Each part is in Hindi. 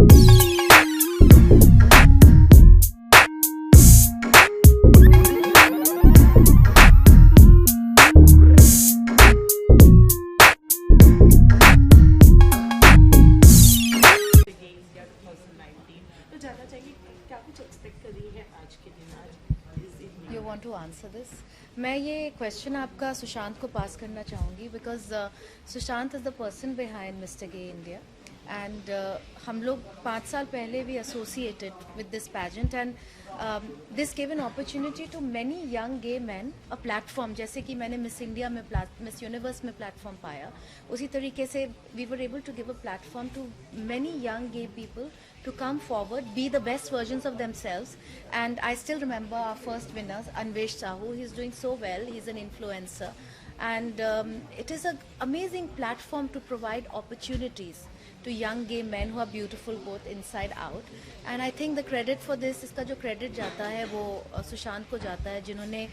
You want to answer this? मैं ये क्वेश्चन आपका सुशांत को पास करना चाहूँगी because Sushant is the person behind Mister Gay India and हम लोग 5 साल पहले भी associated with this pageant and this give an opportunity to many young gay man a platform. जैसे कि मैंने मिस इंडिया में मिस यूनिवर्स में प्लेटफॉर्म पाया, उसी तरीके से we were able to give a platform to many young gay people to come forward, be the best versions of themselves. And I still remember our first winners, Anvesh Sahu. He's doing so well. He's an influencer. And it is an amazing platform to provide opportunities to young gay men who are beautiful both inside out. And I think the credit for this, इसका जो credit जाता है वो सुशांत को जाता है, जिन्होंने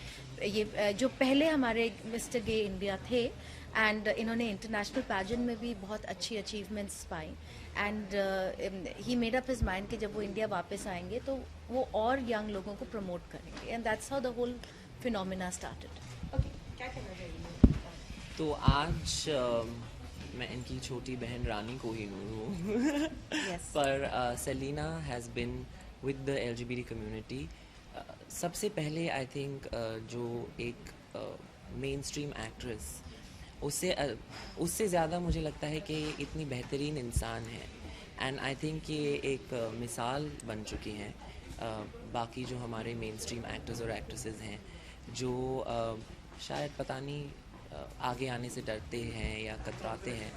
ये जो पहले हमारे मिस्टर गे इंडिया थे एंड इन्होंने इंटरनेशनल पैजेंट में भी बहुत अच्छी achievements pi and he made up his mind कि जब वो इंडिया वापस आएंगे तो वो और यंग लोगों को प्रमोट करेंगे and that's how the whole phenomena started. Okay, क्या कहना चाहिए? तो आज मैं इनकी छोटी बहन रानी कोहिनूर हूँ. Yes. पर Celina has been with the LGBT community. सबसे पहले आई थिंक जो एक मेन स्ट्रीम एक्ट्रेस उससे ज़्यादा मुझे लगता है कि इतनी बेहतरीन इंसान है एंड आई थिंक ये एक मिसाल बन चुकी हैं बाकी जो हमारे मेन स्ट्रीम एक्टर्स और एक्ट्रेसेस हैं जो शायद पता नहीं आगे आने से डरते हैं या कतराते हैं.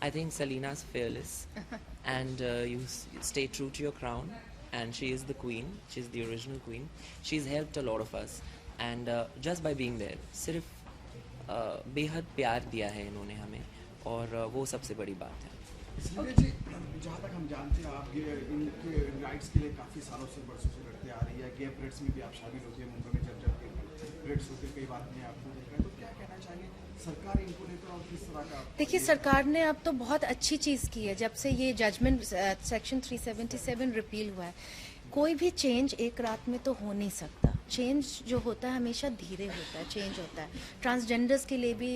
I think Selena's fearless and you stay true to your crown and she is the queen, she is the original queen. She's helped a lot of us and just by being there सिर्फ बेहद प्यार दिया है इन्होंने हमें और वो सबसे बड़ी बात है. इसलिए जी जहाँ तक हम जानते हैं आप ये इनके राइट्स के लिए काफ़ी सालों से बरसों से लड़ते आ रही है. गे परेड्स में भी आप शामिल होते हैं, मुंबई में जब परेड्स होते हैं कई बार में आपको देखा है, तो क्या कहना चाहिए सरकार इनको लेकर और किस तरह का? देखिए, सरकार ने अब तो बहुत अच्छी चीज़ की है जब से ये जजमेंट सेक्शन 377 रिपील हुआ है. कोई भी चेंज एक रात में तो हो नहीं सकता. चेंज जो होता है हमेशा धीरे होता है, चेंज होता है. ट्रांसजेंडर्स के लिए भी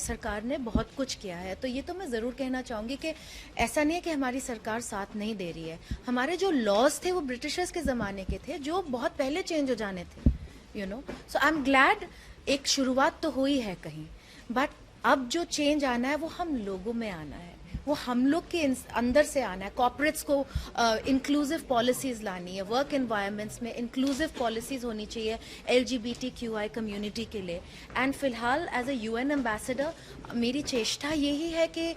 सरकार ने बहुत कुछ किया है. तो ये तो मैं ज़रूर कहना चाहूँगी कि ऐसा नहीं है कि हमारी सरकार साथ नहीं दे रही है. हमारे जो लॉज थे वो ब्रिटिशर्स के ज़माने के थे जो बहुत पहले चेंज हो जाने थे, you know. So I am glad एक शुरुआत तो हुई है कहीं, बट अब जो चेंज आना है वो हम लोगों में आना है, वो हम लोग के अंदर से आना है. कॉर्पोरेट्स को इंक्लूसिव पॉलिसीज़ लानी है, वर्क एनवायरनमेंट्स में इंक्लूसिव पॉलिसीज़ होनी चाहिए LGBTQI कम्युनिटी के लिए. एंड फिलहाल एज अ UN एम्बेसडर मेरी चेष्टा यही है कि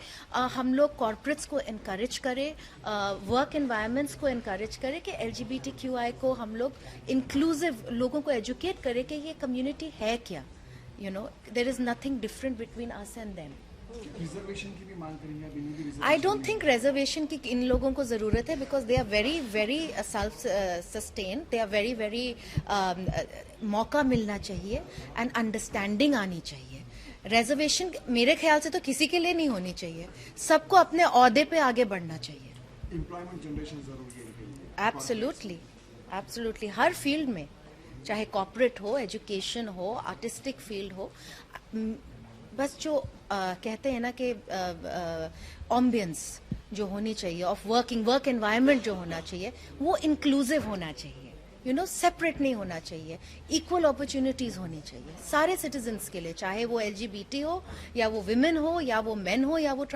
हम लोग कॉर्पोरेट्स को इनकरेज करें, वर्क एनवायरनमेंट्स को इनकरेज करें कि LGBTQI को हम लोग इंक्लूसिव लोगों को एजुकेट करें कि ये कम्युनिटी है क्या. You know, there is nothing different between us and them. Reservation की भी मांग करेंगे अभी नहीं? I don't think reservation की इन लोगों को ज़रूरत है because they are very very self sustained. They are very very मौका मिलना चाहिए and understanding आनी चाहिए. रिजर्वेशन मेरे ख्याल से तो किसी के लिए नहीं होनी चाहिए, सबको अपने ओहदे पे आगे बढ़ना चाहिए. एम्प्लॉयमेंट जनरेशन जरूरी है इनके लिए. Absolutely, absolutely. हर फील्ड में, चाहे कॉर्पोरेट हो, एजुकेशन हो, आर्टिस्टिक फील्ड हो, बस जो कहते हैं ना कि एम्बियंस जो होनी चाहिए ऑफ वर्क एनवायरनमेंट जो होना चाहिए वो इंक्लूसिव होना चाहिए, यू नो, सेपरेट नहीं होना चाहिए. इक्वल अपॉर्चुनिटीज़ होनी चाहिए सारे सिटीजन्स के लिए, चाहे वो LGBT हो या वो विमेन हो या वो मेन हो या वो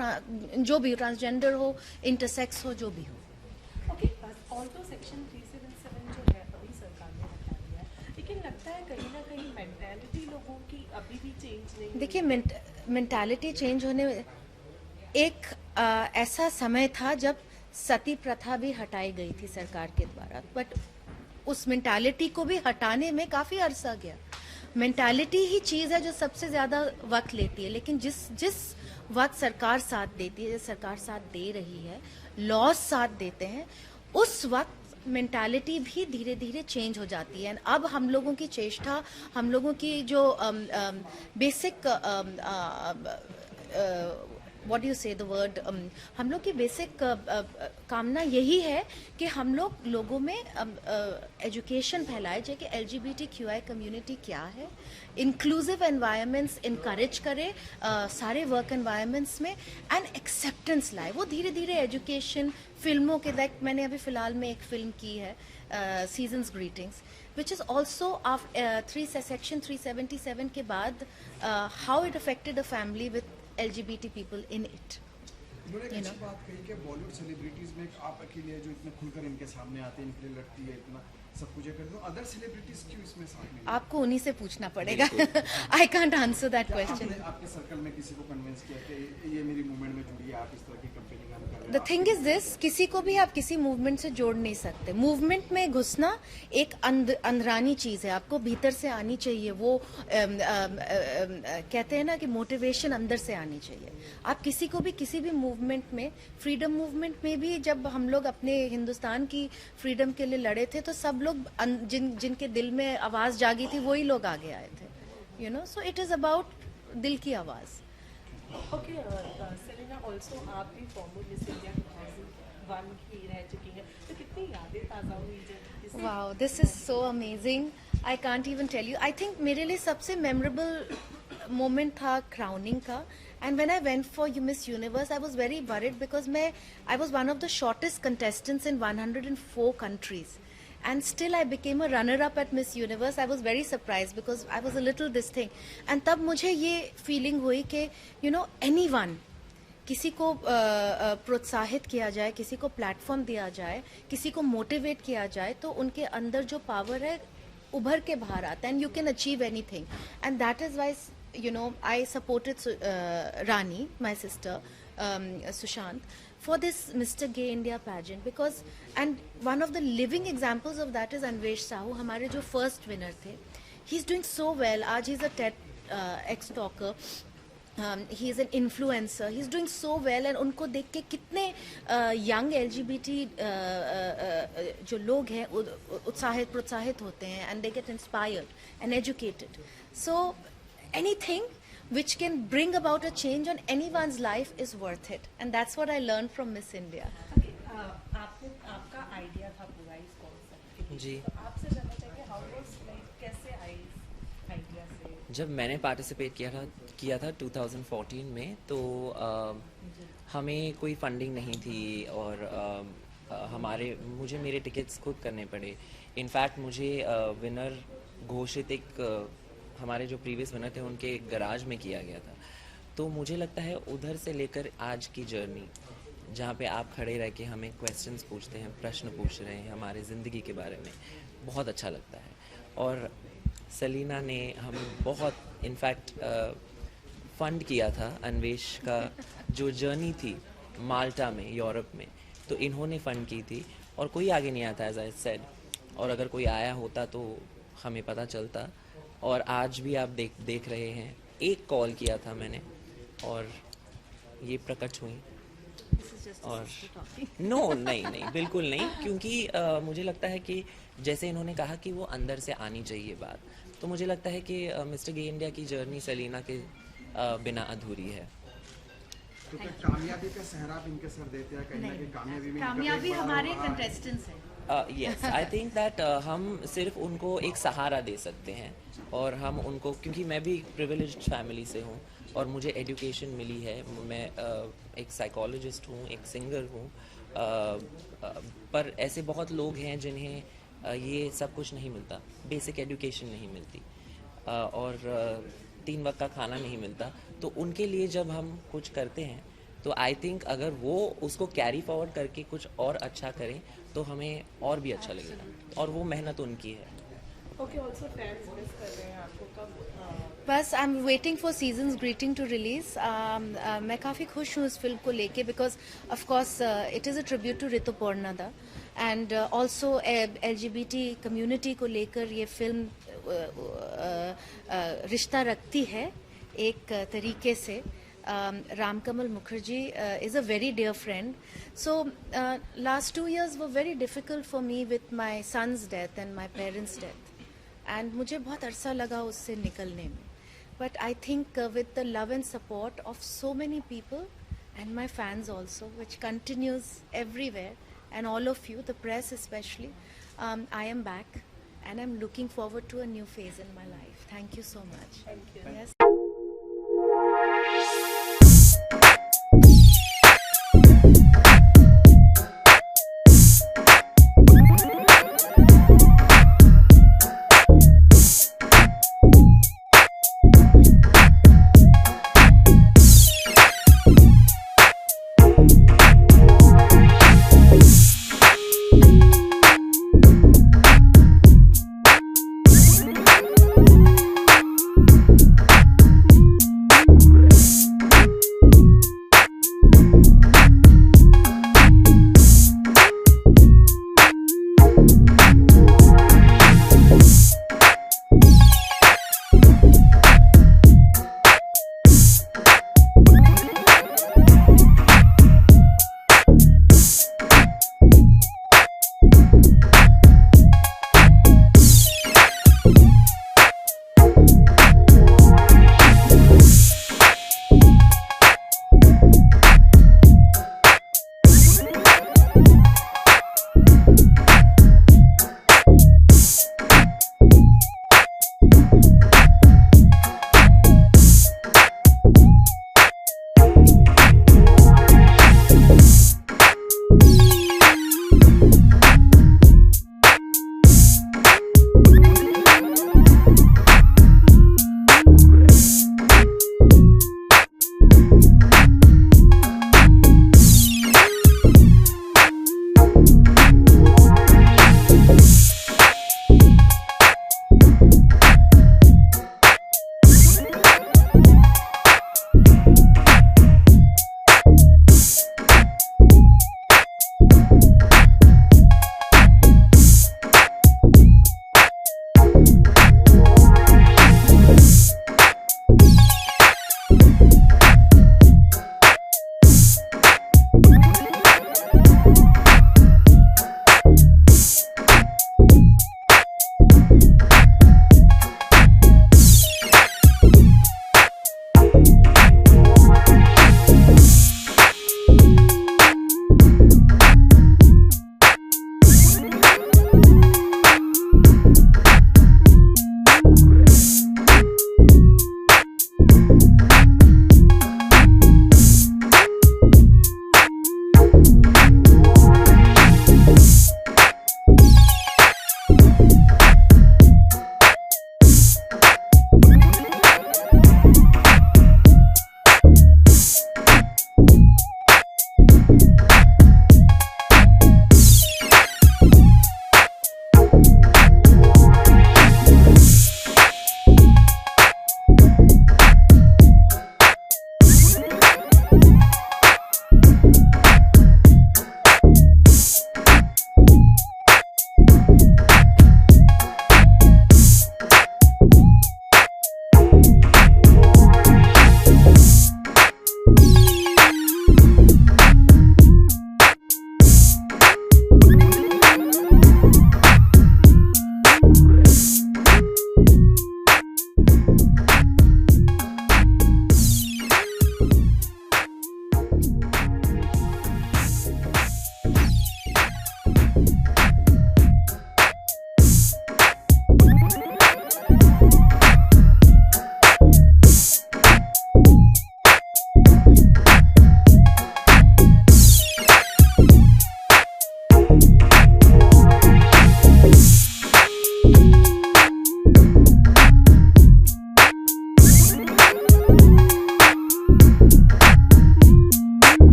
जो भी ट्रांसजेंडर हो, इंटरसेक्स हो, जो भी हो. ओके, ऑल्सो सेक्शन 377 जो है अभी सरकार ने हटा दिया है, लेकिन लगता है कहीं ना कहीं मेंटालिटी लोगों की अभी भी चेंज नहीं. देखिए, मेंटालिटी चेंज होने एक ऐसा समय था जब सती प्रथा भी हटाई गई थी सरकार के द्वारा, बट उस मेंटालिटी को भी हटाने में काफ़ी अरसा गया. मेंटालिटी ही चीज़ है जो सबसे ज़्यादा वक्त लेती है, लेकिन जिस वक्त सरकार साथ देती है, सरकार साथ दे रही है, लॉज साथ देते हैं, उस वक्त मेंटालिटी भी धीरे धीरे चेंज हो जाती है. अब हम लोगों की चेष्टा, हम लोगों की जो बेसिक व्हाट यू से द वर्ड, हम लोग की बेसिक कामना यही है कि हम लोग लोगों में एजुकेशन फैलाए जाए कि LGBTQI कम्युनिटी क्या है, इंक्लूसिव एनवायरनमेंट्स इनकरेज करे सारे वर्क एनवायरनमेंट्स में, एंड एक्सेप्टेंस लाए। वो धीरे धीरे एजुकेशन, फिल्मों के लाइक मैंने अभी फ़िलहाल में एक फ़िल्म की है seasons greetings, which is also of section 377 के बाद how it affected a family with LGBT people in it. उन्होंने एक अच्छी बात कही कि बॉलीवुड सेलिब्रिटीज में आप अकेले हैं जो इतने खुलकर इनके सामने आते हैं, इनके लिए लड़ती है, इतना सब कुछ करते हो, अदर सेलिब्रिटीज क्यों इसमें साथ नहीं? आपको उन्हीं से पूछना पड़ेगा। I can't answer that question. आपके सर्कल में किसी को कन्विंस किया कि ये मेरी मूवमेंट में जुड़ी है, आप इस तरह की कंपेनिंग कर रहे हैं? द थिंग इज दिस, किसी को भी आप किसी मूवमेंट से जोड़ नहीं सकते। मूवमेंट में घुसना एक अंदरानी चीज है, आपको भीतर से आनी चाहिए। वो कहते हैं ना कि मोटिवेशन अंदर से आनी चाहिए। आप किसी को भी किसी भी मूवमेंट में, फ्रीडम मूवमेंट में भी जब हम लोग अपने हिंदुस्तान की फ्रीडम के लिए लड़े थे तो सब लोग जिनके दिल में आवाज जागी थी वही लोग आगे आए थे, you know. So it is about दिल की आवाज। ओके सेलिना, ऑल्सो आप भी फॉर्मर मिस इंडिया 2001 की रह चुकी हैं, तो कितनी यादें ताज़ा हुई जब wow, this is so amazing, I can't even tell you. I think मेरे लिए सबसे मेमोरेबल मोमेंट था क्राउनिंग का। And when I went for you Miss Universe I was very worried because I was one of the shortest contestants in 104 countries. And still I became a runner-up at Miss Universe. I was very surprised because I was a little this thing. And तब मुझे ये feeling हुई कि you know anyone, किसी को प्रोत्साहित किया जाए, किसी को प्लेटफॉर्म दिया जाए, किसी को मोटिवेट किया जाए तो उनके अंदर जो पावर है उभर के बाहर आता है, and you can achieve anything. And that is why you know I supported Rani, my sister, Sushant, for this Mr. Gay India pageant because, and one of the living examples of that is Anvesh Sahu, हमारे जो first winner थे। He's doing so well, आज he's a TED ex-talker, he is an influencer, he's doing so well, and उनको देख के कितने young LGBT जो लोग हैं उत्साहित प्रोत्साहित होते हैं, and they get inspired and educated. So anything which can bring about a change on anyone's life is worth it, and that's what I learned from Miss India. आपका आइडिया था पूरा इस कॉन्सेप्ट के लिए, जी। तो आपसे जानना चाहिए हाउ वाज लाइक, कैसे आई इस आइडिया से? जब मैंने पार्टिसिपेट किया था 2014 में, तो हमें कोई फंडिंग नहीं थी और मुझे मेरे टिकट्स खुद करने पड़े। इनफैक्ट मुझे विनर घोषित हमारे जो प्रीवियस विनर थे उनके गराज में किया गया था। तो मुझे लगता है उधर से लेकर आज की जर्नी, जहाँ पे आप खड़े रह के हमें क्वेश्चंस पूछते हैं, प्रश्न पूछ रहे हैं हमारे ज़िंदगी के बारे में, बहुत अच्छा लगता है। और सेलिना ने हमें बहुत इनफैक्ट फंड किया था अन्वेष का जो जर्नी थी माल्टा में, यूरोप में, तो इन्होंने फ़ंड की थी और कोई आगे नहीं आता एज आई सेड। और अगर कोई आया होता तो हमें पता चलता। और आज भी आप देख रहे हैं, एक कॉल किया था मैंने और ये प्रकट हुई। और नहीं बिल्कुल नहीं, क्योंकि मुझे लगता है कि जैसे इन्होंने कहा कि वो अंदर से आनी चाहिए बात, तो मुझे लगता है कि मिस्टर गे इंडिया की जर्नी सेलिना के बिना अधूरी है। तो क्या कामयाबी का सहरा आप इनके सर देते हैं? कहीं ना कहीं कामयाबी हमारे कंटेस्टेंट्स हैं। यस, आई थिंक दैट हम सिर्फ उनको एक सहारा दे सकते हैं और हम उनको, क्योंकि मैं भी प्रिविलेज्ड फैमिली से हूँ और मुझे एजुकेशन मिली है, मैं एक साइकोलॉजिस्ट हूँ, एक सिंगर हूँ, पर ऐसे बहुत लोग हैं जिन्हें ये सब कुछ नहीं मिलता, बेसिक एजुकेशन नहीं मिलती और 3 वक्त का खाना नहीं मिलता। तो उनके लिए जब हम कुछ करते हैं तो आई थिंक अगर वो उसको कैरी फॉरवर्ड करके कुछ और अच्छा करें तो हमें और भी अच्छा लगेगा, और वो मेहनत उनकी है। ओके, ऑल्सो फैंस मिस कर रहे हैं आपको कब? बस I am waiting for Season's Greeting to release. मैं काफ़ी खुश हूँ इस फिल्म को लेके because of course it is a tribute to Rituparna da, and also LGBT community को लेकर ये फिल्म रिश्ता रखती है एक तरीके से। Ramkamal Mukherjee is a very dear friend. So last 2 years were very difficult for me with my son's death and my parents' death. And मुझे बहुत अरसा लगा उससे निकलने में. But I think with the love and support of so many people, and my fans also, which continues everywhere, and all of you, the press especially. I am back, and I'm looking forward to a new phase in my life. Thank you so much. Thank you. Yes.